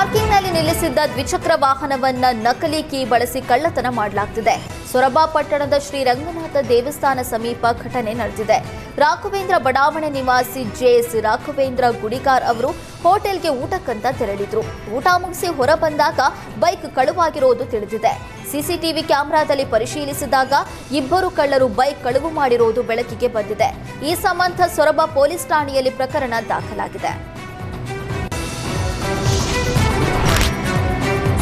ಪಾರ್ಕಿಂಗ್ನಲ್ಲಿ ನಿಲ್ಲಿಸಿದ್ದ ದ್ವಿಚಕ್ರ ವಾಹನವನ್ನ ನಕಲಿ ಕೀ ಬಳಸಿ ಕಳ್ಳತನ ಮಾಡಲಾಗ್ತಿದೆ. ಸೊರಬ ಪಟ್ಟಣದ ಶ್ರೀ ರಂಗನಾಥ ದೇವಸ್ಥಾನ ಸಮೀಪ ಘಟನೆ ನಡೆದಿದೆ. ರಾಘವೇಂದ್ರ ಬಡಾವಣೆ ನಿವಾಸಿ ಜೆಎಸ್ ರಾಘವೇಂದ್ರ ಗುಡಿಗಾರ್ ಅವರು ಹೋಟೆಲ್ಗೆ ಊಟಕ್ಕಂತ ತೆರಳಿದ್ರು. ಊಟ ಮುಗಿಸಿ ಹೊರ ಬಂದಾಗ ಬೈಕ್ ಕಳುವಾಗಿರೋದು ತಿಳಿದಿದೆ. ಸಿಸಿಟಿವಿ ಕ್ಯಾಮೆರಾದಲ್ಲಿ ಪರಿಶೀಲಿಸಿದಾಗ ಇಬ್ಬರು ಕಳ್ಳರು ಬೈಕ್ ಕಳುವು ಮಾಡಿರುವುದು ಬೆಳಕಿಗೆ ಬಂದಿದೆ. ಈ ಸಂಬಂಧ ಸೊರಬ ಪೊಲೀಸ್ ಠಾಣೆಯಲ್ಲಿ ಪ್ರಕರಣ ದಾಖಲಾಗಿದೆ.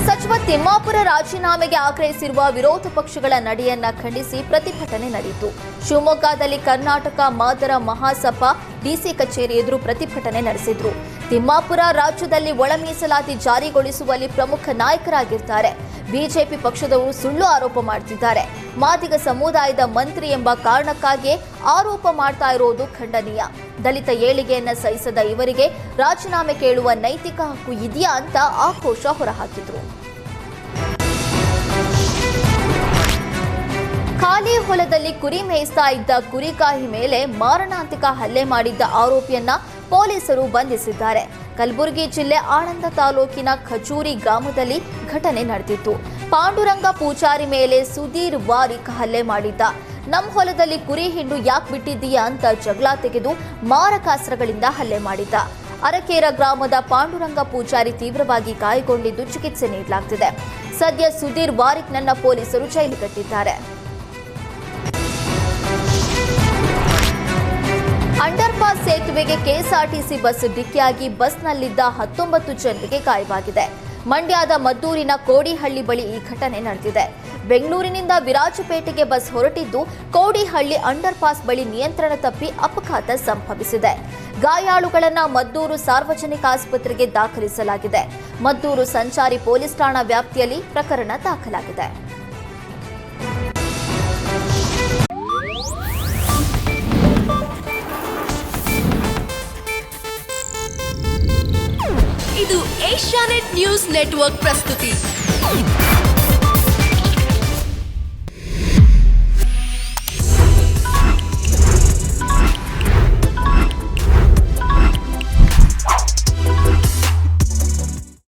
ಸಚಿವ ತಿಮ್ಮಾಪುರ ರಾಜೀನಾಮೆಗೆ ಆಗ್ರಹಿಸಿರುವ ವಿರೋಧ ಪಕ್ಷಗಳ ನಡೆಯನ್ನ ಖಂಡಿಸಿ ಪ್ರತಿಭಟನೆ ನಡೆಯಿತು. ಶಿವಮೊಗ್ಗದಲ್ಲಿ ಕರ್ನಾಟಕ ಮಾದರ ಮಹಾಸಭಾ ಡಿಸಿ ಕಚೇರಿ ಎದುರು ಪ್ರತಿಭಟನೆ ನಡೆಸಿದ್ರು. ತಿಮ್ಮಾಪುರ ರಾಜ್ಯದಲ್ಲಿ ಒಳ ಮೀಸಲಾತಿ ಜಾರಿಗೊಳಿಸುವಲ್ಲಿ ಪ್ರಮುಖ ನಾಯಕರಾಗಿರ್ತಾರೆ. ಬಿಜೆಪಿ ಪಕ್ಷದವರು ಸುಳ್ಳು ಆರೋಪ ಮಾಡ್ತಿದ್ದಾರೆ. ಮಾದಿಗ ಸಮುದಾಯದ ಮಂತ್ರಿ ಎಂಬ ಕಾರಣಕ್ಕಾಗಿಯೇ ಆರೋಪ ಮಾಡ್ತಾ ಇರೋದು ಖಂಡನೀಯ. ದಲಿತ ಏಳಿಗೆಯನ್ನ ಸಹಿಸದ ಇವರಿಗೆ ರಾಜೀನಾಮೆ ಕೇಳುವ ನೈತಿಕ ಹಕ್ಕು ಇದೆಯಾ ಅಂತ ಆಕ್ರೋಶ ಹೊರಹಾಕಿದ್ರು. ಖಾಲಿ ಹೊಲದಲ್ಲಿ ಕುರಿ ಮೇಯಿಸ್ತಾ ಇದ್ದ ಕುರಿಗಾಹಿ ಮೇಲೆ ಮಾರಣಾಂತಿಕ ಹಲ್ಲೆ ಮಾಡಿದ್ದ ಆರೋಪಿಯನ್ನ ಪೊಲೀಸರು ಬಂಧಿಸಿದ್ದಾರೆ. ಕಲಬುರಗಿ ಜಿಲ್ಲೆ ಆಳಂದ ತಾಲೂಕಿನ ಖಜೂರಿ ಗ್ರಾಮದಲ್ಲಿ ಘಟನೆ ನಡೆದಿತ್ತು. ಪಾಂಡುರಂಗ ಪೂಜಾರಿ ಮೇಲೆ ಸುಧೀರ್ ವಾರಿಕ್ ಹಲ್ಲೆ ಮಾಡಿದ್ದ. ನಮ್ಮ ಹೊಲದಲ್ಲಿ ಕುರಿ ಹಿಂಡು ಯಾಕೆ ಬಿಟ್ಟಿದ್ದೀಯಾ ಅಂತ ಜಗಳ ತೆಗೆದು ಮಾರಕಾಸ್ತ್ರಗಳಿಂದ ಹಲ್ಲೆ ಮಾಡಿದ್ದ. ಅರಕೇರ ಗ್ರಾಮದ ಪಾಂಡುರಂಗ ಪೂಜಾರಿ ತೀವ್ರವಾಗಿ ಗಾಯಗೊಂಡಿದ್ದು ಚಿಕಿತ್ಸೆ ನೀಡಲಾಗ್ತಿದೆ. ಸದ್ಯ ಸುಧೀರ್ ವಾರಿಕ್ ನನ್ನ ಪೊಲೀಸರು ಜೈಲಿಗಟ್ಟಿದ್ದಾರೆ. ಅಂಡರ್ ಪಾಸ್ ಸೇತುವೆಗೆ ಕೆಎಸ್ಆರ್ಟಿಸಿ ಬಸ್ ಡಿಕ್ಕಿಯಾಗಿ ಬಸ್ನಲ್ಲಿದ್ದ 19 ಜನರಿಗೆ ಗಾಯವಾಗಿದೆ. ಮಂಡ್ಯದ ಮದ್ದೂರಿನ ಕೋಡಿಹಳ್ಳಿ ಬಳಿ ಈ ಘಟನೆ ನಡೆದಿದೆ. ಬೆಂಗಳೂರಿನಿಂದ ವಿರಾಜಪೇಟೆಗೆ ಬಸ್ ಹೊರಟಿದ್ದು ಕೋಡಿಹಳ್ಳಿ ಅಂಡರ್ ಪಾಸ್ ಬಳಿ ನಿಯಂತ್ರಣ ತಪ್ಪಿ ಅಪಘಾತ ಸಂಭವಿಸಿದೆ. ಗಾಯಾಳುಗಳನ್ನು ಮದ್ದೂರು ಸಾರ್ವಜನಿಕ ಆಸ್ಪತ್ರೆಗೆ ದಾಖಲಿಸಲಾಗಿದೆ. ಮದ್ದೂರು ಸಂಚಾರಿ ಪೊಲೀಸ್ ಠಾಣಾ ವ್ಯಾಪ್ತಿಯಲ್ಲಿ ಪ್ರಕರಣ ದಾಖಲಾಗಿದೆ. ಇದು ಏಷ್ಯಾನೆಟ್ ನ್ಯೂಸ್ ನೆಟ್ವರ್ಕ್ ಪ್ರಸ್ತುತಿ.